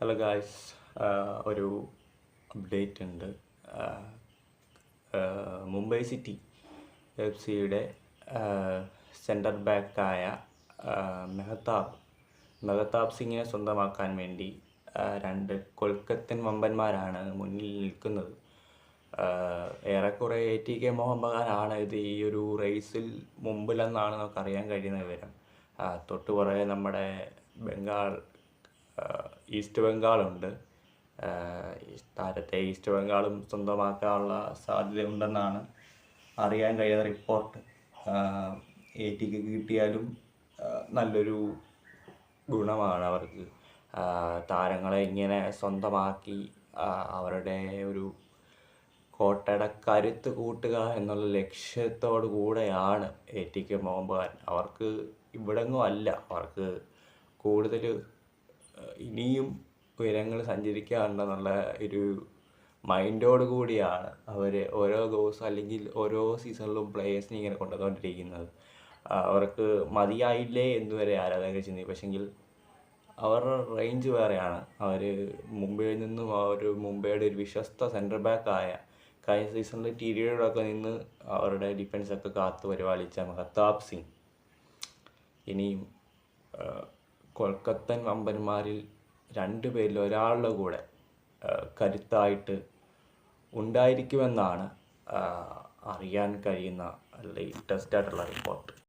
Hello guys, ഒരു update ഉണ്ട്. Mumbai city F സിയുടെ സെൻറ്റർ ബാക്കായ മെഹതാബ് സിംഗിനെ സ്വന്തമാക്കാൻ വേണ്ടി രണ്ട് കൊൽക്കത്തൻ വമ്പന്മാരാണ് മുന്നിൽ നിൽക്കുന്നത്. ഏറെക്കുറെ ATK മോഹൻ ബഗാനാണ് ഈ ഒരു റേസിൽ മുമ്പിലെന്നാണ് നമുക്ക് അറിയാൻ കഴിയുന്ന വിവരം. തൊട്ട് പുറകെ നമ്മുടെ ഈസ്റ്റ് ബംഗാളുണ്ട്. താരത്തെ ഈസ്റ്റ് ബംഗാളും സ്വന്തമാക്കാനുള്ള സാധ്യതയുണ്ടെന്നാണ് അറിയാൻ കഴിയുന്ന റിപ്പോർട്ട്. ATK കിട്ടിയാലും നല്ലൊരു ഗുണമാണ് അവർക്ക്. താരങ്ങളെ ഇങ്ങനെ സ്വന്തമാക്കി അവരുടെ ഒരു കോട്ടയുടെ കരുത്ത് കൂട്ടുക എന്നുള്ള ലക്ഷ്യത്തോടു കൂടെയാണ് ATK മോഹൻ ബഗാൻ. അവർക്ക് ഇവിടെങ്ങും അല്ല, അവർക്ക് കൂടുതൽ ഇനിയും ഉയരങ്ങൾ സഞ്ചരിക്കാനുണ്ടെന്നുള്ള ഒരു മൈൻഡോട് കൂടിയാണ് അവർ ഓരോ ദിവസം അല്ലെങ്കിൽ ഓരോ സീസണിലും പ്ലേയേഴ്സിനെ ഇങ്ങനെ കൊണ്ടുവന്നുകൊണ്ടിരിക്കുന്നത്. അവർക്ക് മതിയായില്ലേ എന്നുവരെ ആരാധകർ ചിന്തിക്കും. പക്ഷെങ്കിൽ അവരുടെ റേഞ്ച് വേറെയാണ്. അവർ മുംബൈയിൽ നിന്നും മുംബൈയുടെ ഒരു വിശ്വസ്ത സെൻറ്റർ ബാക്കായ കഴിഞ്ഞ സീസണിൽ TDയോടൊക്കെ നിന്ന് അവരുടെ ഡിഫൻസൊക്കെ കാത്തു പരിപാലിച്ച മെഹതാബ് സിംഗ് ഇനിയും കൊൽക്കത്തൻ വമ്പന്മാരിൽ രണ്ടുപേരിൽ ഒരാളുടെ കൂടെ കരുത്തായിട്ട് ഉണ്ടായിരിക്കുമെന്നാണ് അറിയാൻ കഴിയുന്ന ലേറ്റസ്റ്റ് ആയിട്ടുള്ള റിപ്പോർട്ട്.